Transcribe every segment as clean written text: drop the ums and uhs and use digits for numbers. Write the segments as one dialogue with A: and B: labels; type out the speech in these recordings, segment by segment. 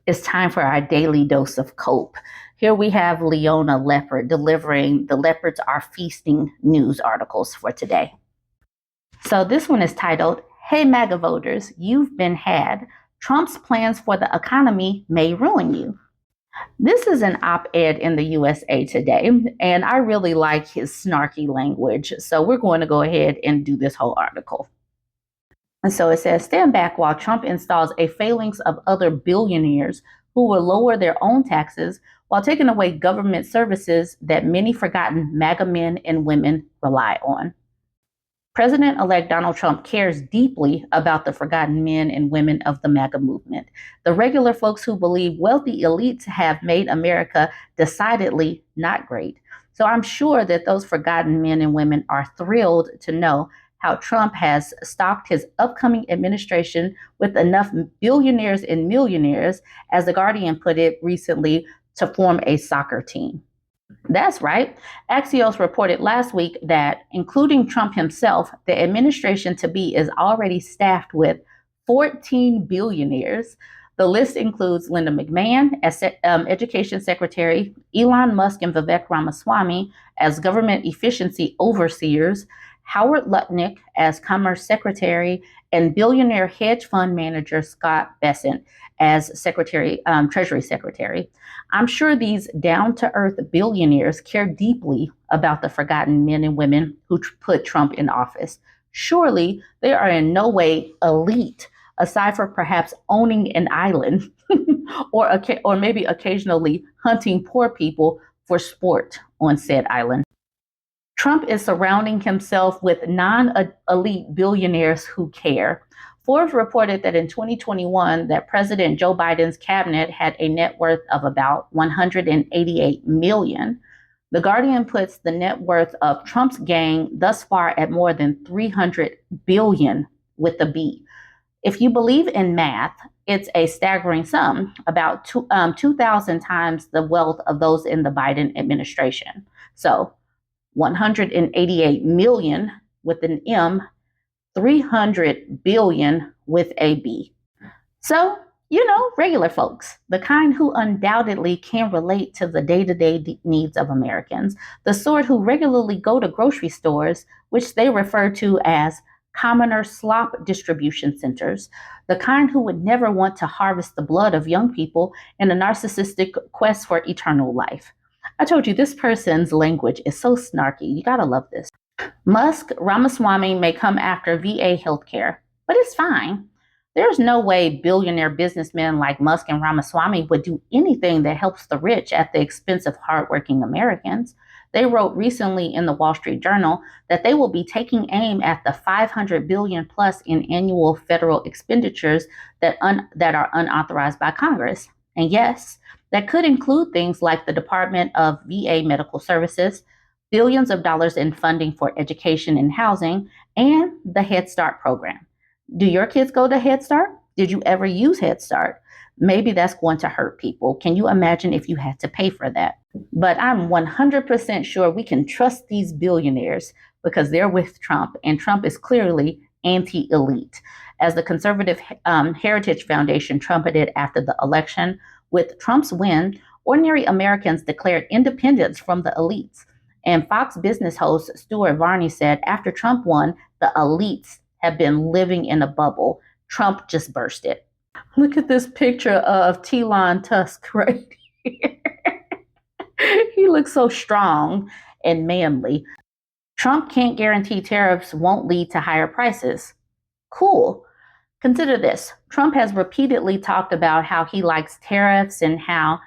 A: It's time for our daily dose of cope. Here we have Leona Leopard delivering the Leopards Are Feasting news articles for today. So this one is titled, Hey MAGA voters, you've been had. Trump's plans for the economy may ruin you. This is an op-ed in the USA Today, and I really like his snarky language. So we're going to go ahead and do this whole article. And so it says, stand back while Trump installs a phalanx of other billionaires who will lower their own taxes while taking away government services that many forgotten MAGA men and women rely on. President-elect Donald Trump cares deeply about the forgotten men and women of the MAGA movement, the regular folks who believe wealthy elites have made America decidedly not great. So I'm sure that those forgotten men and women are thrilled to know how Trump has stocked his upcoming administration with enough billionaires and millionaires, as The Guardian put it recently, to form a soccer team. That's right. Axios reported last week that, including Trump himself, the administration-to-be is already staffed with 14 billionaires. The list includes Linda McMahon as Education Secretary, Elon Musk and Vivek Ramaswamy as Government Efficiency Overseers, Howard Lutnick as Commerce Secretary, and billionaire hedge fund manager Scott Bessent as Treasury Secretary. I'm sure these down-to-earth billionaires care deeply about the forgotten men and women who put Trump in office. Surely they are in no way elite, aside from perhaps owning an island or maybe occasionally hunting poor people for sport on said island. Trump is surrounding himself with non-elite billionaires who care. Forbes reported that in 2021, that President Joe Biden's cabinet had a net worth of about $188 million. The Guardian puts the net worth of Trump's gang thus far at more than $300 billion with a B. If you believe in math, it's a staggering sum, about 2,000 times the wealth of those in the Biden administration. So 188 million with an M, 300 billion with a B. So, regular folks, the kind who undoubtedly can relate to the day-to-day needs of Americans, the sort who regularly go to grocery stores, which they refer to as commoner slop distribution centers, the kind who would never want to harvest the blood of young people in a narcissistic quest for eternal life. I told you this person's language is so snarky. You gotta love this. Musk, Ramaswamy may come after VA healthcare, but it's fine. There's no way billionaire businessmen like Musk and Ramaswamy would do anything that helps the rich at the expense of hardworking Americans. They wrote recently in the Wall Street Journal that they will be taking aim at the $500 billion plus in annual federal expenditures that are unauthorized by Congress. And yes, that could include things like the Department of VA Medical Services, billions of dollars in funding for education and housing, and the Head Start program. Do your kids go to Head Start? Did you ever use Head Start? Maybe that's going to hurt people. Can you imagine if you had to pay for that? But I'm 100% sure we can trust these billionaires because they're with Trump, and Trump is clearly anti-elite. As the Conservative Heritage Foundation trumpeted after the election, with Trump's win, ordinary Americans declared independence from the elites. And Fox Business host Stuart Varney said after Trump won, the elites have been living in a bubble. Trump just burst it. Look at this picture of Elon Tusk right here. He looks so strong and manly. Trump can't guarantee tariffs won't lead to higher prices. Cool. Consider this. Trump has repeatedly talked about how he likes tariffs and how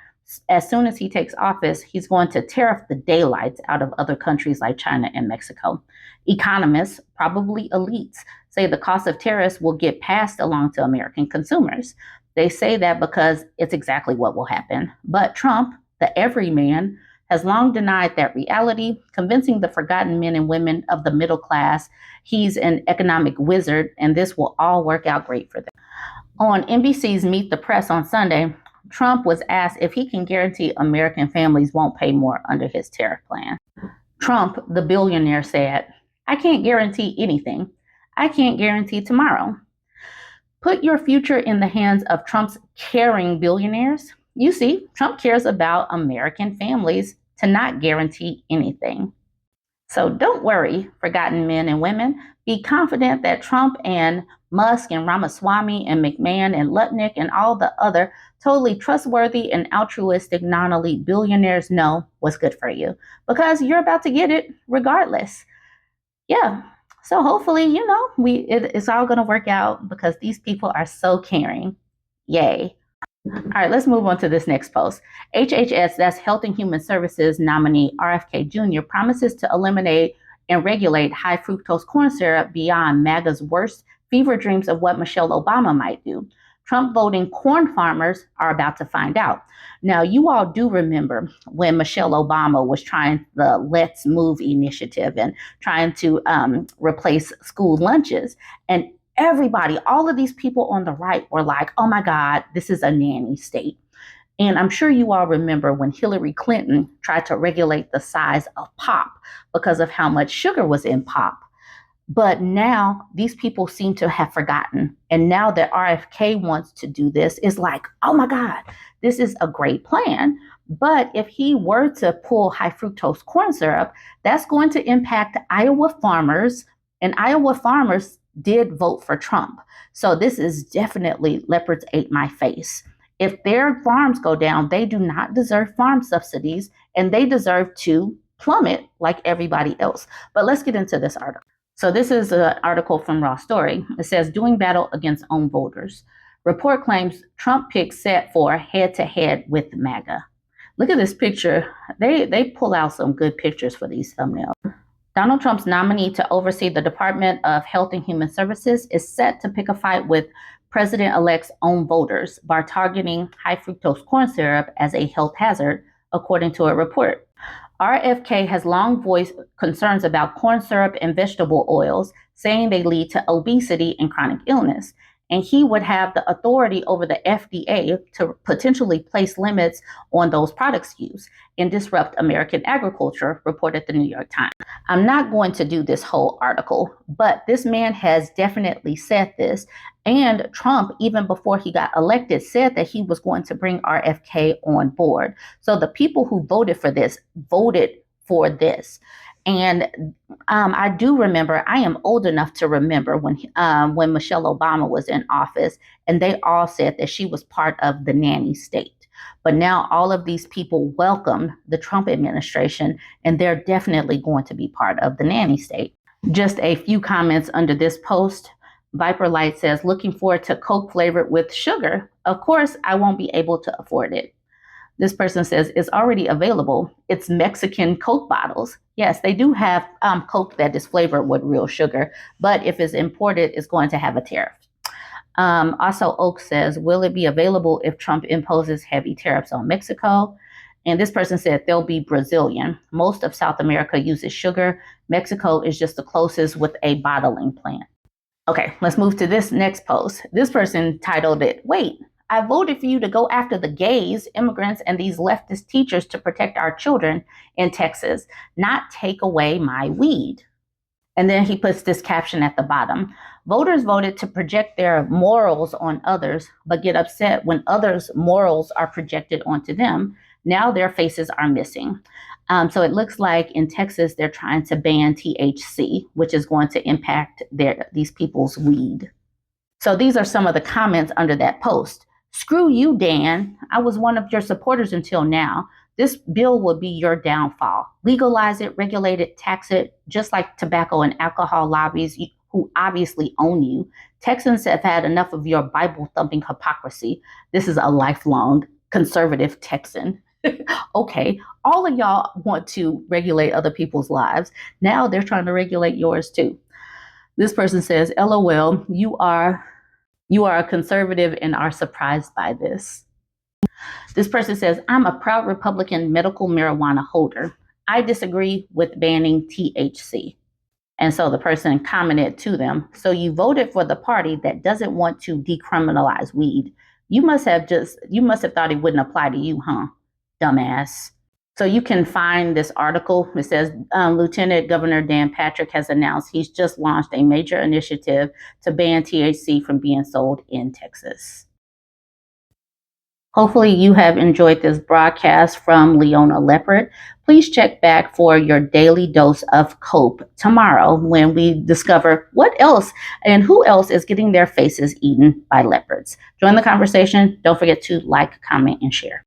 A: as soon as he takes office, he's going to tariff the daylights out of other countries like China and Mexico. Economists, probably elites, say the cost of tariffs will get passed along to American consumers. They say that because it's exactly what will happen. But Trump, the everyman, has long denied that reality, convincing the forgotten men and women of the middle class he's an economic wizard and this will all work out great for them. On NBC's Meet the Press on Sunday, Trump was asked if he can guarantee American families won't pay more under his tariff plan. Trump, the billionaire, said, "I can't guarantee anything. I can't guarantee tomorrow." Put your future in the hands of Trump's caring billionaires. You see, Trump cares about American families to not guarantee anything. So don't worry, forgotten men and women. Be confident that Trump and Musk and Ramaswamy and McMahon and Lutnick and all the other totally trustworthy and altruistic non-elite billionaires know what's good for you because you're about to get it regardless. Yeah. So hopefully, it's all going to work out because these people are so caring. Yay. All right, let's move on to this next post. HHS, that's Health and Human Services nominee RFK Jr., promises to eliminate and regulate high fructose corn syrup beyond MAGA's worst fever dreams of what Michelle Obama might do. Trump voting corn farmers are about to find out. Now, you all do remember when Michelle Obama was trying the Let's Move initiative and trying to replace school lunches. And everybody, all of these people on the right were like, oh my God, this is a nanny state. And I'm sure you all remember when Hillary Clinton tried to regulate the size of pop because of how much sugar was in pop. But now these people seem to have forgotten. And now that RFK wants to do this, it's like, oh my God, this is a great plan. But if he were to pull high fructose corn syrup, that's going to impact Iowa farmers. And Iowa farmers did vote for Trump. So this is definitely leopards ate my face. If their farms go down, they do not deserve farm subsidies and they deserve to plummet like everybody else. But let's get into this article. So this is an article from Raw Story. It says, doing battle against own voters. Report claims Trump picks set for head-to-head with MAGA. Look at this picture. They pull out some good pictures for these thumbnails. Donald Trump's nominee to oversee the Department of Health and Human Services is set to pick a fight with President-elect's own voters by targeting high fructose corn syrup as a health hazard, according to a report. RFK has long voiced concerns about corn syrup and vegetable oils, saying they lead to obesity and chronic illness. And he would have the authority over the FDA to potentially place limits on those products' use and disrupt American agriculture, reported the New York Times. I'm not going to do this whole article, but this man has definitely said this. And Trump, even before he got elected, said that he was going to bring RFK on board. So the people who voted for this voted for this. And I do remember, I am old enough to remember when Michelle Obama was in office, and they all said that she was part of the nanny state. But now all of these people welcome the Trump administration, and they're definitely going to be part of the nanny state. Just a few comments under this post. Viper Light says, looking forward to Coke flavored with sugar. Of course, I won't be able to afford it. This person says, it's already available. It's Mexican Coke bottles. Yes, they do have Coke that is flavored with real sugar, but if it's imported, it's going to have a tariff. Also, Oak says, will it be available if Trump imposes heavy tariffs on Mexico? And this person said, they'll be Brazilian. Most of South America uses sugar. Mexico is just the closest with a bottling plant. Okay, let's move to this next post. This person titled it, wait, I voted for you to go after the gays, immigrants, and these leftist teachers to protect our children in Texas, not take away my weed. And then he puts this caption at the bottom. Voters voted to project their morals on others, but get upset when others' morals are projected onto them. Now their faces are missing. So it looks like in Texas, they're trying to ban THC, which is going to impact these people's weed. So these are some of the comments under that post. Screw you, Dan. I was one of your supporters until now. This bill will be your downfall. Legalize it, regulate it, tax it, just like tobacco and alcohol lobbies who obviously own you. Texans have had enough of your Bible-thumping hypocrisy. This is a lifelong conservative Texan. Okay, all of y'all want to regulate other people's lives. Now they're trying to regulate yours too. This person says, LOL, you are a conservative and are surprised by this. This person says, I'm a proud Republican medical marijuana holder. I disagree with banning THC. And so the person commented to them, so you voted for the party that doesn't want to decriminalize weed. You must have thought it wouldn't apply to you, huh? Dumbass. So you can find this article. It says Lieutenant Governor Dan Patrick has announced he's just launched a major initiative to ban THC from being sold in Texas. Hopefully you have enjoyed this broadcast from Leona Leopard. Please check back for your daily dose of cope tomorrow when we discover what else and who else is getting their faces eaten by leopards. Join the conversation. Don't forget to like, comment, and share.